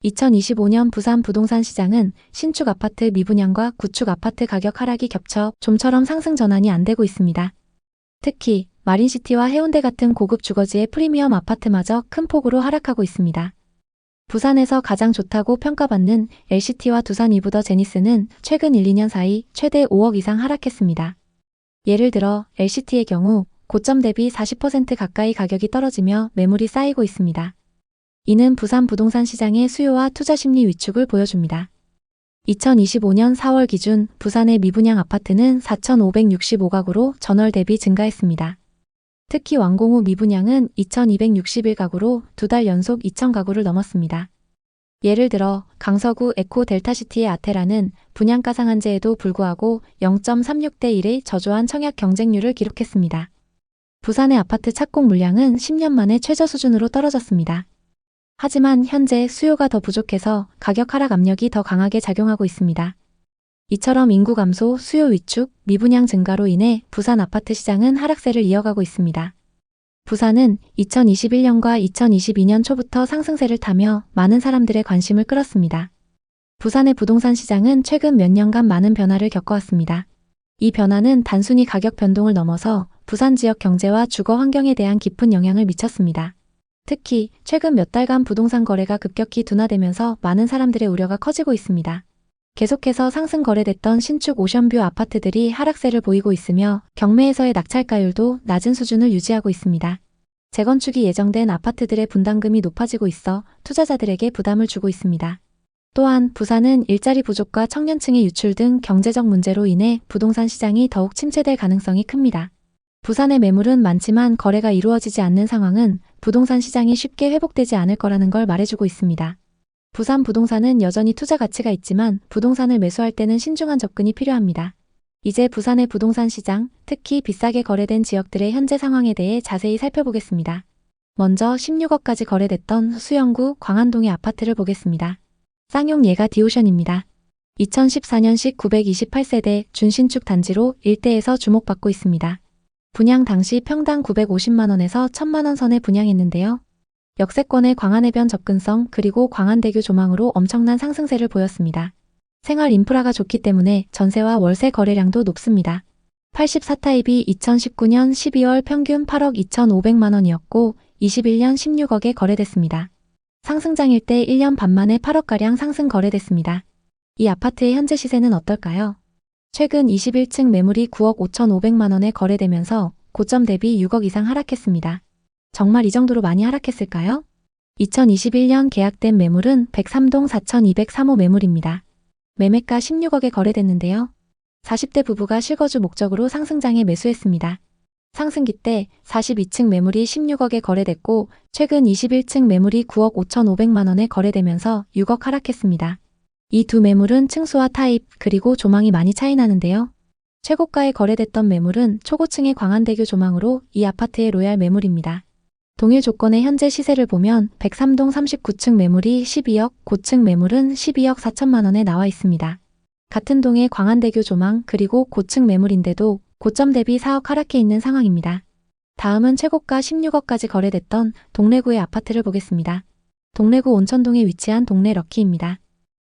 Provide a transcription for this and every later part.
2025년 부산 부동산 시장은 신축 아파트 미분양과 구축 아파트 가격 하락이 겹쳐 좀처럼 상승 전환이 안 되고 있습니다. 특히 마린시티와 해운대 같은 고급 주거지의 프리미엄 아파트마저 큰 폭으로 하락하고 있습니다. 부산에서 가장 좋다고 평가받는 LCT와 두산 이브더 제니스는 최근 1, 2년 사이 최대 5억 이상 하락했습니다. 예를 들어 LCT의 경우 고점 대비 40% 가까이 가격이 떨어지며 매물이 쌓이고 있습니다. 이는 부산 부동산 시장의 수요와 투자 심리 위축을 보여줍니다. 2025년 4월 기준 부산의 미분양 아파트는 4,565가구로 전월 대비 증가했습니다. 특히 완공 후 미분양은 2,261가구로 2달 연속 2,000가구를 넘었습니다. 예를 들어 강서구 에코 델타시티의 아테라는 분양가 상한제에도 불구하고 0.36대 1의 저조한 청약 경쟁률을 기록했습니다. 부산의 아파트 착공 물량은 10년 만에 최저 수준으로 떨어졌습니다. 하지만 현재 수요가 더 부족해서 가격 하락 압력이 더 강하게 작용하고 있습니다. 이처럼 인구 감소, 수요 위축, 미분양 증가로 인해 부산 아파트 시장은 하락세를 이어가고 있습니다. 부산은 2021년과 2022년 초부터 상승세를 타며 많은 사람들의 관심을 끌었습니다. 부산의 부동산 시장은 최근 몇 년간 많은 변화를 겪어왔습니다. 이 변화는 단순히 가격 변동을 넘어서 부산 지역 경제와 주거 환경에 대한 깊은 영향을 미쳤습니다. 특히 최근 몇 달간 부동산 거래가 급격히 둔화되면서 많은 사람들의 우려가 커지고 있습니다. 계속해서 상승 거래됐던 신축 오션뷰 아파트들이 하락세를 보이고 있으며 경매에서의 낙찰가율도 낮은 수준을 유지하고 있습니다. 재건축이 예정된 아파트들의 분담금이 높아지고 있어 투자자들에게 부담을 주고 있습니다. 또한 부산은 일자리 부족과 청년층의 유출 등 경제적 문제로 인해 부동산 시장이 더욱 침체될 가능성이 큽니다. 부산의 매물은 많지만 거래가 이루어지지 않는 상황은 부동산 시장이 쉽게 회복되지 않을 거라는 걸 말해주고 있습니다. 부산 부동산은 여전히 투자 가치가 있지만 부동산을 매수할 때는 신중한 접근이 필요합니다. 이제 부산의 부동산 시장, 특히 비싸게 거래된 지역들의 현재 상황에 대해 자세히 살펴보겠습니다. 먼저 16억까지 거래됐던 수영구 광안동의 아파트를 보겠습니다. 쌍용 예가 디오션입니다. 2014년식 928세대 준신축 단지로 일대에서 주목받고 있습니다. 분양 당시 평당 950만원에서 1000만원 선에 분양했는데요. 역세권의 광안해변 접근성 그리고 광안대교 조망으로 엄청난 상승세를 보였습니다. 생활 인프라가 좋기 때문에 전세와 월세 거래량도 높습니다. 84타입이 2019년 12월 평균 8억 2,500만원이었고 21년 16억에 거래됐습니다. 상승장일 때 1년 반 만에 8억가량 상승 거래됐습니다. 이 아파트의 현재 시세는 어떨까요? 최근 21층 매물이 9억 5,500만원에 거래되면서 고점 대비 6억 이상 하락했습니다. 정말 이 정도로 많이 하락했을까요? 2021년 계약된 매물은 103동 4,203호 매물입니다. 매매가 16억에 거래됐는데요. 40대 부부가 실거주 목적으로 상승장에 매수했습니다. 상승기 때 42층 매물이 16억에 거래됐고 최근 21층 매물이 9억 5,500만원에 거래되면서 6억 하락했습니다. 이 두 매물은 층수와 타입 그리고 조망이 많이 차이 나는데요. 최고가에 거래됐던 매물은 초고층의 광안대교 조망으로 이 아파트의 로얄 매물입니다. 동일 조건의 현재 시세를 보면 103동 39층 매물이 12억, 고층 매물은 12억 4천만원에 나와 있습니다. 같은 동의 광안대교 조망 그리고 고층 매물인데도 고점 대비 4억 하락해 있는 상황입니다. 다음은 최고가 16억까지 거래됐던 동래구의 아파트를 보겠습니다. 동래구 온천동에 위치한 동래 럭키입니다.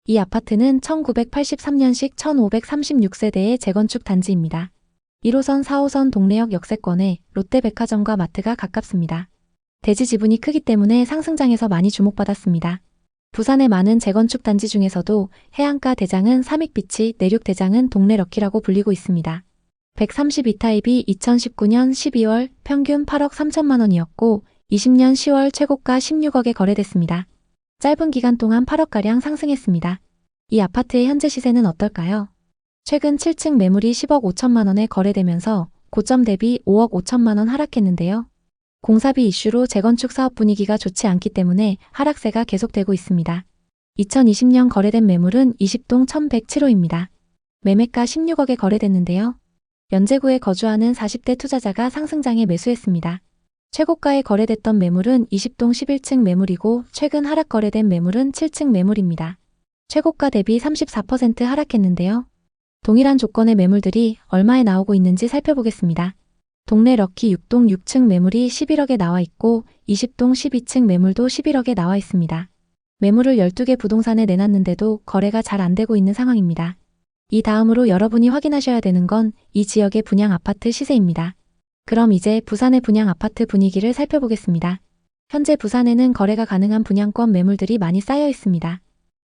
이 아파트는 1983년식 1536세대의 재건축 단지입니다. 1호선 4호선 동래역 역세권에 롯데백화점과 마트가 가깝습니다. 대지 지분이 크기 때문에 상승장에서 많이 주목받았습니다. 부산의 많은 재건축 단지 중에서도 해안가 대장은 삼익비치, 내륙 대장은 동래 럭키라고 불리고 있습니다. 132타입이 2019년 12월 평균 8억 3천만원이었고 20년 10월 최고가 16억에 거래됐습니다. 짧은 기간 동안 8억가량 상승했습니다. 이 아파트의 현재 시세는 어떨까요? 최근 7층 매물이 10억 5천만원에 거래되면서 고점 대비 5억 5천만원 하락했는데요. 공사비 이슈로 재건축 사업 분위기가 좋지 않기 때문에 하락세가 계속되고 있습니다. 2020년 거래된 매물은 20동 1107호입니다. 매매가 16억에 거래됐는데요. 연제구에 거주하는 40대 투자자가 상승장에 매수했습니다. 최고가에 거래됐던 매물은 20동 11층 매물이고 최근 하락 거래된 매물은 7층 매물입니다. 최고가 대비 34% 하락했는데요. 동일한 조건의 매물들이 얼마에 나오고 있는지 살펴보겠습니다. 동래 럭키 6동 6층 매물이 11억에 나와 있고 20동 12층 매물도 11억에 나와 있습니다. 매물을 12개 부동산에 내놨는데도 거래가 잘 안 되고 있는 상황입니다. 이 다음으로 여러분이 확인하셔야 되는 건 이 지역의 분양 아파트 시세입니다. 그럼 이제 부산의 분양 아파트 분위기를 살펴보겠습니다. 현재 부산에는 거래가 가능한 분양권 매물들이 많이 쌓여 있습니다.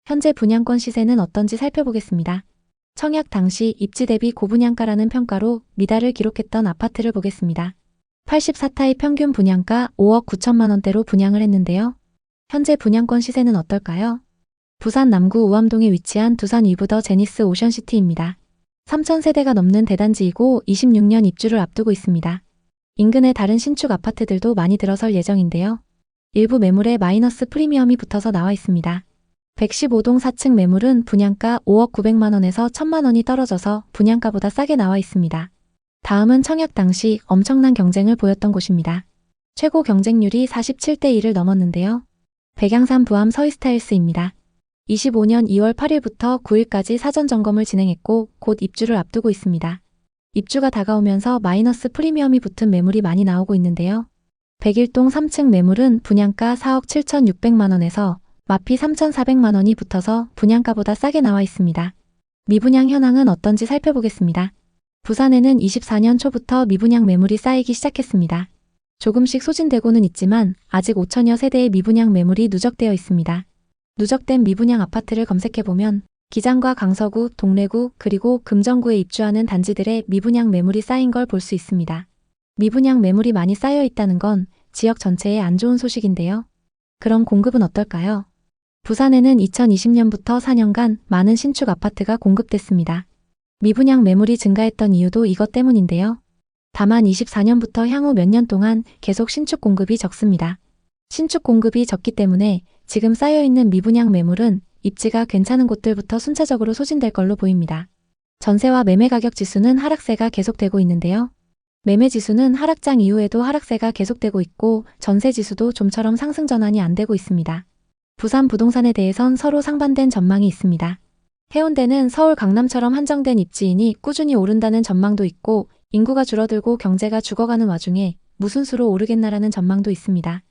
현재 분양권 시세는 어떤지 살펴보겠습니다. 청약 당시 입지 대비 고분양가라는 평가로 미달을 기록했던 아파트를 보겠습니다. 84타입 평균 분양가 5억 9천만 원대로 분양을 했는데요. 현재 분양권 시세는 어떨까요? 부산 남구 우암동에 위치한 두산 위브더 제니스 오션시티입니다. 3,000세대가 넘는 대단지이고 26년 입주를 앞두고 있습니다. 인근의 다른 신축 아파트들도 많이 들어설 예정인데요. 일부 매물에 마이너스 프리미엄이 붙어서 나와 있습니다. 115동 4층 매물은 분양가 5억 900만 원에서 1,000만 원이 떨어져서 분양가보다 싸게 나와 있습니다. 다음은 청약 당시 엄청난 경쟁을 보였던 곳입니다. 최고 경쟁률이 47대 1을 넘었는데요. 백양산 부암 서이스타일스입니다. 25년 2월 8일부터 9일까지 사전 점검을 진행했고 곧 입주를 앞두고 있습니다. 입주가 다가오면서 마이너스 프리미엄이 붙은 매물이 많이 나오고 있는데요. 101동 3층 매물은 분양가 4억 7,600만 원에서 마피 3,400만 원이 붙어서 분양가보다 싸게 나와 있습니다. 미분양 현황은 어떤지 살펴보겠습니다. 부산에는 24년 초부터 미분양 매물이 쌓이기 시작했습니다. 조금씩 소진되고는 있지만 아직 5천여 세대의 미분양 매물이 누적되어 있습니다. 누적된 미분양 아파트를 검색해보면 기장과 강서구, 동래구, 그리고 금정구에 입주하는 단지들의 미분양 매물이 쌓인 걸 볼 수 있습니다. 미분양 매물이 많이 쌓여 있다는 건 지역 전체에 안 좋은 소식인데요. 그럼 공급은 어떨까요? 부산에는 2020년부터 4년간 많은 신축 아파트가 공급됐습니다. 미분양 매물이 증가했던 이유도 이것 때문인데요. 다만 24년부터 향후 몇 년 동안 계속 신축 공급이 적습니다. 신축 공급이 적기 때문에 지금 쌓여있는 미분양 매물은 입지가 괜찮은 곳들부터 순차적으로 소진될 걸로 보입니다. 전세와 매매 가격 지수는 하락세가 계속되고 있는데요. 매매 지수는 하락장 이후에도 하락세가 계속되고 있고 전세 지수도 좀처럼 상승 전환이 안 되고 있습니다. 부산 부동산에 대해선 서로 상반된 전망이 있습니다. 해운대는 서울 강남처럼 한정된 입지이니 꾸준히 오른다는 전망도 있고 인구가 줄어들고 경제가 죽어가는 와중에 무슨 수로 오르겠나라는 전망도 있습니다.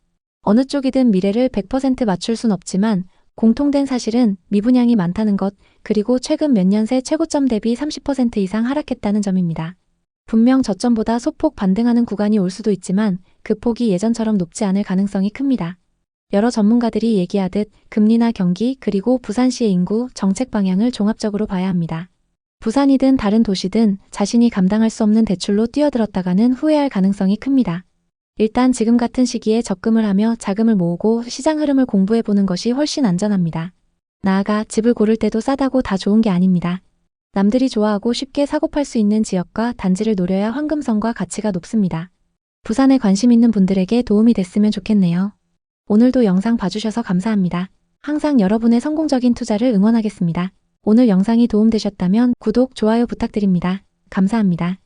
어느 쪽이든 미래를 100% 맞출 순 없지만 공통된 사실은 미분양이 많다는 것, 그리고 최근 몇 년 새 최고점 대비 30% 이상 하락했다는 점입니다. 분명 저점보다 소폭 반등하는 구간이 올 수도 있지만 그 폭이 예전처럼 높지 않을 가능성이 큽니다. 여러 전문가들이 얘기하듯 금리나 경기 그리고 부산시의 인구, 정책 방향을 종합적으로 봐야 합니다. 부산이든 다른 도시든 자신이 감당할 수 없는 대출로 뛰어들었다가는 후회할 가능성이 큽니다. 일단 지금 같은 시기에 적금을 하며 자금을 모으고 시장 흐름을 공부해보는 것이 훨씬 안전합니다. 나아가 집을 고를 때도 싸다고 다 좋은 게 아닙니다. 남들이 좋아하고 쉽게 사고팔 수 있는 지역과 단지를 노려야 황금성과 가치가 높습니다. 부산에 관심 있는 분들에게 도움이 됐으면 좋겠네요. 오늘도 영상 봐주셔서 감사합니다. 항상 여러분의 성공적인 투자를 응원하겠습니다. 오늘 영상이 도움되셨다면 구독, 좋아요 부탁드립니다. 감사합니다.